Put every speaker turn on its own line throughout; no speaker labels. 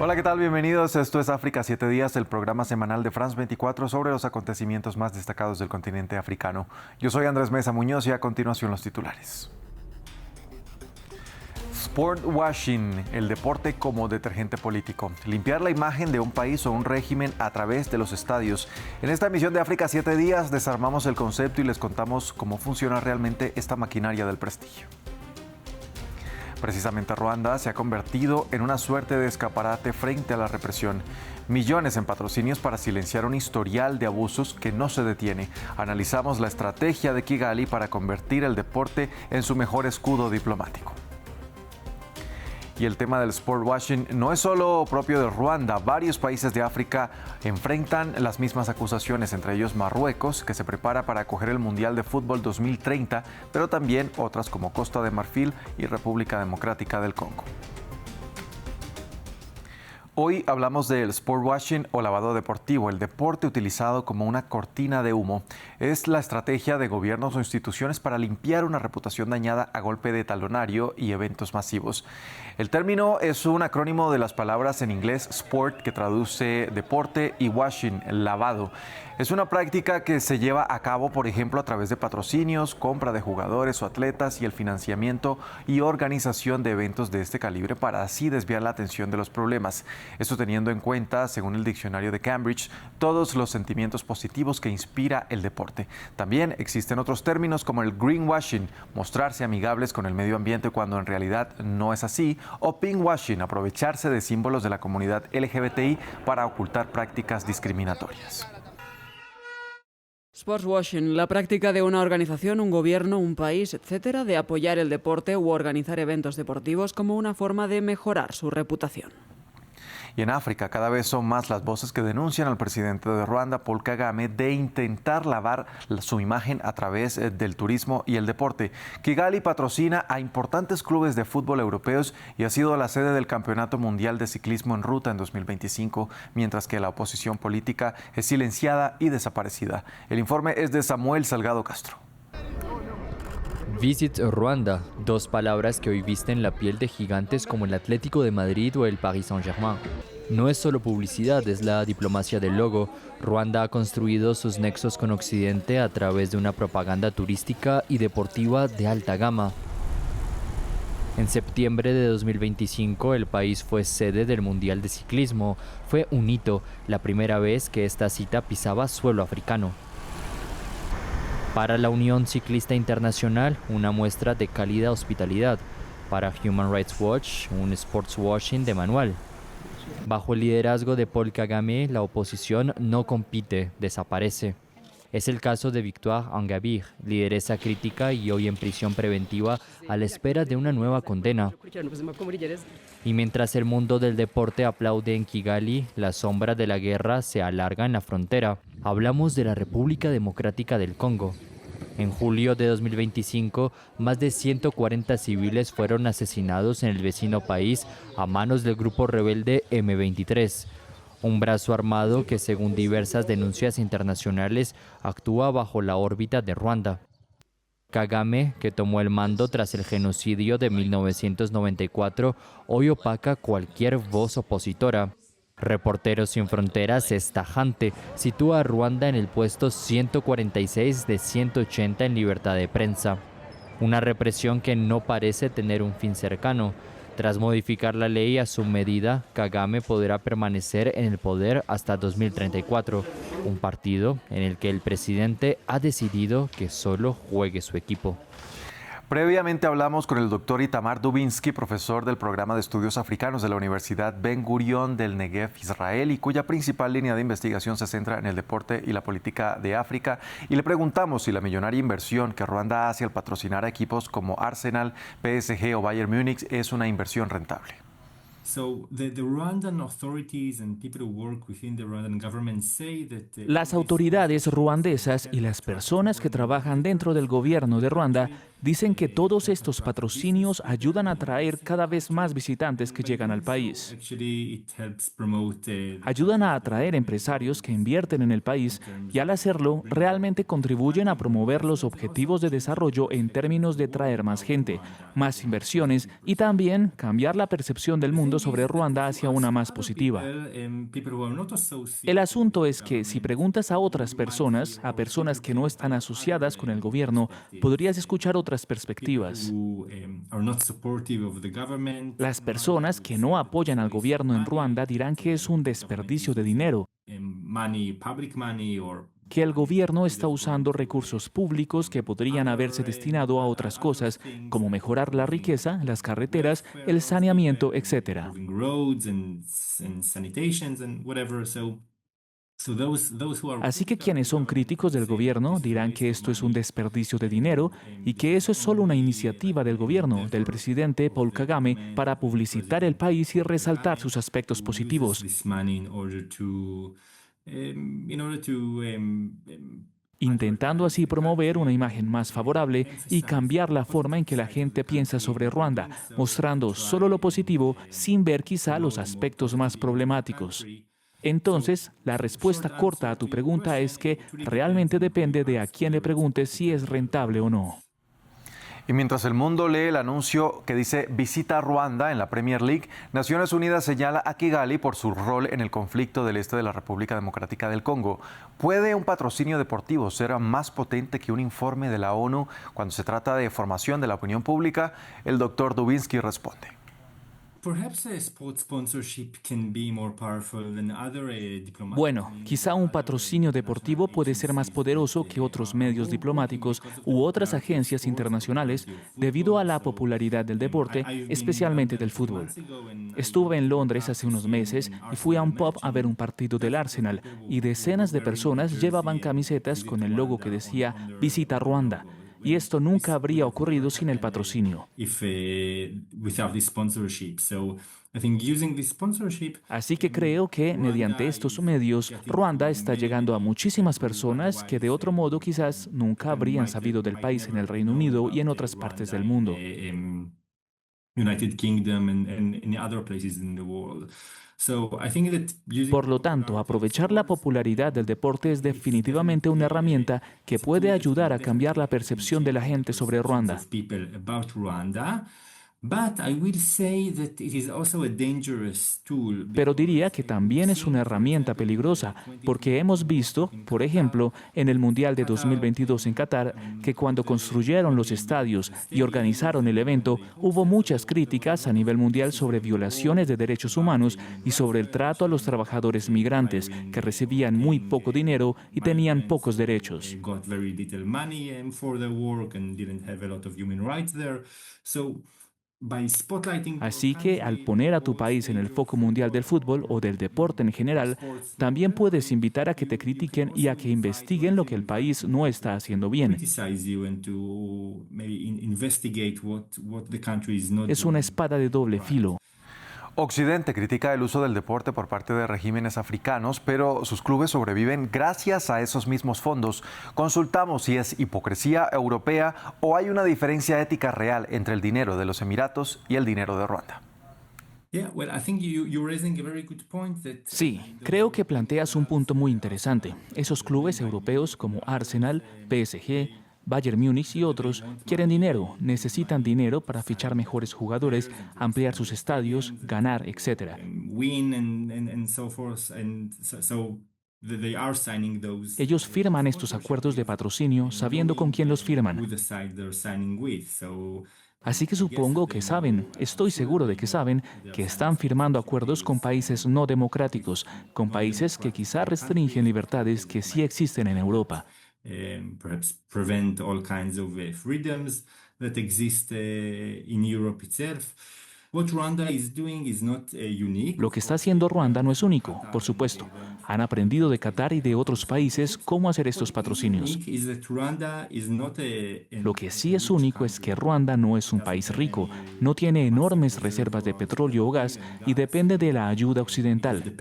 Hola, ¿qué tal? Bienvenidos. Esto es África 7 días, el programa semanal de France 24 sobre los acontecimientos más destacados del continente africano. Yo soy Andrés Mesa Muñoz y a continuación los titulares. Sport washing, el deporte como detergente político. Limpiar la imagen de un país o un régimen a través de los estadios. En esta emisión de África 7 días desarmamos el concepto y les contamos cómo funciona realmente esta maquinaria del prestigio. Precisamente Ruanda se ha convertido en una suerte de escaparate frente a la represión. Millones en patrocinios para silenciar un historial de abusos que no se detiene. Analizamos la estrategia de Kigali para convertir el deporte en su mejor escudo diplomático. Y el tema del sport washing no es solo propio de Ruanda. Varios países de África enfrentan las mismas acusaciones, entre ellos Marruecos, que se prepara para acoger el Mundial de Fútbol 2030, pero también otras como Costa de Marfil y República Democrática del Congo. Hoy hablamos del sport washing o lavado deportivo, el deporte utilizado como una cortina de humo. Es la estrategia de gobiernos o instituciones para limpiar una reputación dañada a golpe de talonario y eventos masivos. El término es un acrónimo de las palabras en inglés sport, que traduce deporte, y washing, lavado. Es una práctica que se lleva a cabo, por ejemplo, a través de patrocinios, compra de jugadores o atletas y el financiamiento y organización de eventos de este calibre para así desviar la atención de los problemas. Esto teniendo en cuenta, según el diccionario de Cambridge, todos los sentimientos positivos que inspira el deporte. También existen otros términos como el greenwashing, mostrarse amigables con el medio ambiente cuando en realidad no es así, o pinkwashing, aprovecharse de símbolos de la comunidad LGBTI para ocultar prácticas discriminatorias.
Sportswashing, la práctica de una organización, un gobierno, un país, etcétera, de apoyar el deporte u organizar eventos deportivos como una forma de mejorar su reputación.
Y en África cada vez son más las voces que denuncian al presidente de Ruanda, Paul Kagame, de intentar lavar su imagen a través del turismo y el deporte. Kigali patrocina a importantes clubes de fútbol europeos y ha sido la sede del Campeonato Mundial de Ciclismo en Ruta en 2025, mientras que la oposición política es silenciada y desaparecida. El informe es de Samuel Salgado Castro.
Visit Ruanda, dos palabras que hoy visten la piel de gigantes como el Atlético de Madrid o el Paris Saint-Germain. No es solo publicidad, es la diplomacia del logo. Ruanda ha construido sus nexos con Occidente a través de una propaganda turística y deportiva de alta gama. En septiembre de 2025, el país fue sede del Mundial de Ciclismo. Fue un hito, la primera vez que esta cita pisaba suelo africano. Para la Unión Ciclista Internacional, una muestra de cálida hospitalidad. Para Human Rights Watch, un sportswashing de manual. Bajo el liderazgo de Paul Kagame, la oposición no compite, desaparece. Es el caso de Victoire Ingabire, lideresa crítica y hoy en prisión preventiva a la espera de una nueva condena. Y mientras el mundo del deporte aplaude en Kigali, la sombra de la guerra se alarga en la frontera. Hablamos de la República Democrática del Congo. En julio de 2025, más de 140 civiles fueron asesinados en el vecino país a manos del grupo rebelde M23. Un brazo armado que, según diversas denuncias internacionales, actúa bajo la órbita de Ruanda. Kagame, que tomó el mando tras el genocidio de 1994, hoy opaca cualquier voz opositora. Reporteros Sin Fronteras es tajante, sitúa a Ruanda en el puesto 146 de 180 en libertad de prensa. Una represión que no parece tener un fin cercano. Tras modificar la ley a su medida, Kagame podrá permanecer en el poder hasta 2034, un partido en el que el presidente ha decidido que solo juegue su equipo.
Previamente hablamos con el doctor Itamar Dubinsky, profesor del programa de estudios africanos de la Universidad Ben Gurion del Negev, Israel, y cuya principal línea de investigación se centra en el deporte y la política de África. Y le preguntamos si la millonaria inversión que Ruanda hace al patrocinar a equipos como Arsenal, PSG o Bayern Múnich es una inversión rentable.
Las autoridades ruandesas y las personas que trabajan dentro del gobierno de Ruanda dicen que todos estos patrocinios ayudan a atraer cada vez más visitantes que llegan al país. Ayudan a atraer empresarios que invierten en el país y al hacerlo realmente contribuyen a promover los objetivos de desarrollo en términos de traer más gente, más inversiones y también cambiar la percepción del mundo viendo sobre Ruanda hacia una más positiva. El asunto es que si preguntas a otras personas, a personas que no están asociadas con el gobierno, podrías escuchar otras perspectivas. Las personas que no apoyan al gobierno en Ruanda dirán que es un desperdicio de dinero, que el gobierno está usando recursos públicos que podrían haberse destinado a otras cosas, como mejorar la riqueza, las carreteras, el saneamiento, etc. Así que quienes son críticos del gobierno dirán que esto es un desperdicio de dinero y que eso es solo una iniciativa del gobierno, del presidente Paul Kagame, para publicitar el país y resaltar sus aspectos positivos, intentando así promover una imagen más favorable y cambiar la forma en que la gente piensa sobre Ruanda, mostrando solo lo positivo sin ver quizá los aspectos más problemáticos. Entonces, la respuesta corta a tu pregunta es que realmente depende de a quién le preguntes si es rentable o no.
Y mientras el mundo lee el anuncio que dice visita a Ruanda en la Premier League, Naciones Unidas señala a Kigali por su rol en el conflicto del este de la República Democrática del Congo. ¿Puede un patrocinio deportivo ser más potente que un informe de la ONU cuando se trata de formación de la opinión pública? El doctor Dubinsky responde.
Bueno, quizá un patrocinio deportivo puede ser más poderoso que otros medios diplomáticos u otras agencias internacionales debido a la popularidad del deporte, especialmente del fútbol. Estuve en Londres hace unos meses y fui a un pub a ver un partido del Arsenal y decenas de personas llevaban camisetas con el logo que decía Visita Ruanda. Y esto nunca habría ocurrido sin el patrocinio. Así que creo que mediante estos medios, Ruanda está llegando a muchísimas personas que de otro modo quizás nunca habrían sabido del país en el Reino Unido y en otras partes del mundo. Por lo tanto, aprovechar la popularidad del deporte es definitivamente una herramienta que puede ayudar a cambiar la percepción de la gente sobre Ruanda. Pero diría que también es una herramienta peligrosa, porque hemos visto, por ejemplo, en el Mundial de 2022 en Qatar, que cuando construyeron los estadios y organizaron el evento, hubo muchas críticas a nivel mundial sobre violaciones de derechos humanos y sobre el trato a los trabajadores migrantes, que recibían muy poco dinero y tenían pocos derechos. Así que al poner a tu país en el foco mundial del fútbol o del deporte en general, también puedes invitar a que te critiquen y a que investiguen lo que el país no está haciendo bien. Es una espada de doble filo.
Occidente critica el uso del deporte por parte de regímenes africanos, pero sus clubes sobreviven gracias a esos mismos fondos. Consultamos si es hipocresía europea o hay una diferencia ética real entre el dinero de los Emiratos y el dinero de Ruanda.
Sí, creo que planteas un punto muy interesante. Esos clubes europeos como Arsenal, PSG, Bayern Múnich y otros quieren dinero, necesitan dinero para fichar mejores jugadores, ampliar sus estadios, ganar, etc. Ellos firman estos acuerdos de patrocinio sabiendo con quién los firman. Así que supongo que saben, estoy seguro de que saben, que están firmando acuerdos con países no democráticos, con países que quizá restringen libertades que sí existen en Europa.
Perhaps prevent all kinds of freedoms that exist in Europe itself. What Rwanda is doing is not unique.
Lo que está haciendo Ruanda no es único, por supuesto. Han aprendido de Qatar y de otros países cómo hacer estos patrocinios. Lo que sí es único es que Ruanda no es un país rico, no tiene enormes reservas de petróleo o gas y depende de la ayuda occidental.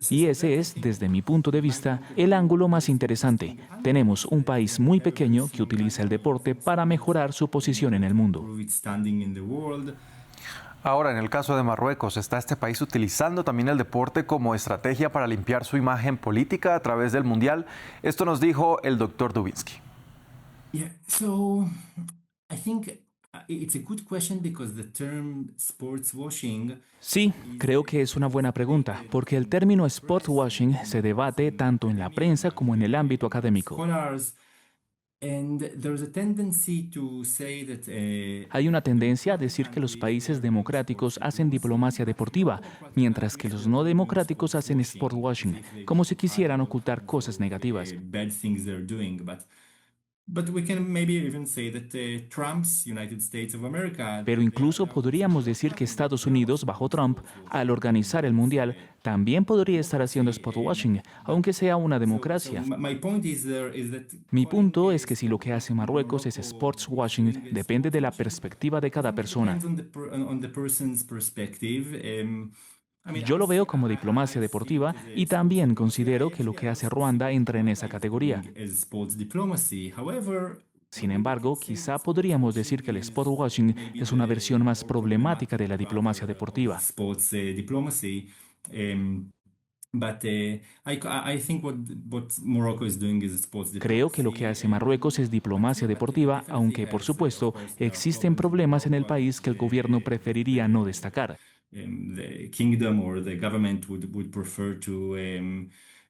Y ese es, desde mi punto de vista, el ángulo más interesante. Tenemos un país muy pequeño que utiliza el deporte para mejorar su posición en el mundo.
Ahora, en el caso de Marruecos, ¿está este país utilizando también el deporte como estrategia para limpiar su imagen política a través del Mundial? Esto nos dijo el doctor Dubinsky.
It's a good question because the term sports washing.
Sí, creo que es una buena pregunta, porque el término sport washing se debate tanto en la prensa como en el ámbito académico.
And there's a tendency to say that,
Hay una tendencia a decir que los países democráticos hacen diplomacia deportiva, mientras que los no democráticos hacen sport washing, como si quisieran ocultar cosas negativas.
bad things they're doing, but we can maybe even say that Trump's United States of America.
Pero incluso podríamos decir que Estados Unidos, bajo Trump, al organizar el Mundial, también podría estar haciendo sport washing, aunque sea una democracia. Mi punto es que si lo que hace Marruecos es sports washing, depende de la perspectiva de cada persona. Yo lo veo como diplomacia deportiva y también considero que lo que hace Ruanda entra en esa categoría. Sin embargo, quizá podríamos decir que el sport washing es una versión más problemática de la diplomacia deportiva. Creo que lo que hace Marruecos es diplomacia deportiva, aunque, por supuesto, existen problemas en el país que el gobierno preferiría no destacar.
The kingdom or the government would prefer to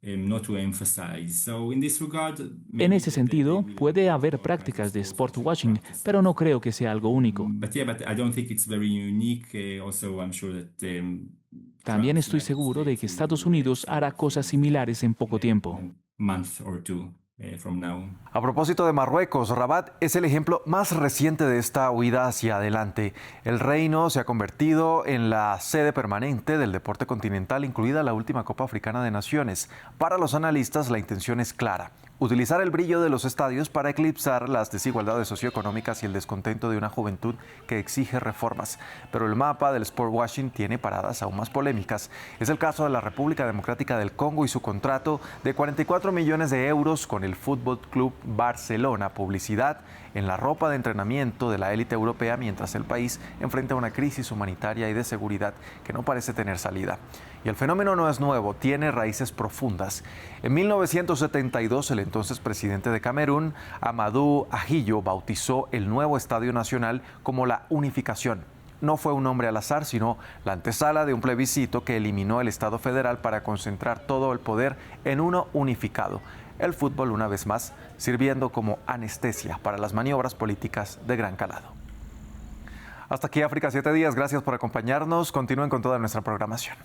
not to emphasize. So in this regard,
en ese sentido, puede haber prácticas de sport washing, pero no creo que sea algo único.
But I don't think it's very unique. Also, I'm sure that
también estoy seguro de que Estados Unidos hará cosas similares en poco tiempo.
Month or two.
A propósito de Marruecos, Rabat es el ejemplo más reciente de esta huida hacia adelante. El reino se ha convertido en la sede permanente del deporte continental, incluida la última Copa Africana de Naciones. Para los analistas, la intención es clara: utilizar el brillo de los estadios para eclipsar las desigualdades socioeconómicas y el descontento de una juventud que exige reformas. Pero el mapa del sport washing tiene paradas aún más polémicas. Es el caso de la República Democrática del Congo y su contrato de 44 millones de euros con el Fútbol Club Barcelona, publicidad en la ropa de entrenamiento de la élite europea mientras el país enfrenta una crisis humanitaria y de seguridad que no parece tener salida. Y el fenómeno no es nuevo, tiene raíces profundas. En 1972, el entonces presidente de Camerún, Amadou Ahidjo, bautizó el nuevo Estadio Nacional como la Unificación. No fue un nombre al azar, sino la antesala de un plebiscito que eliminó el Estado federal para concentrar todo el poder en uno unificado. El fútbol, una vez más, sirviendo como anestesia para las maniobras políticas de gran calado. Hasta aquí África 7 días. Gracias por acompañarnos. Continúen con toda nuestra programación.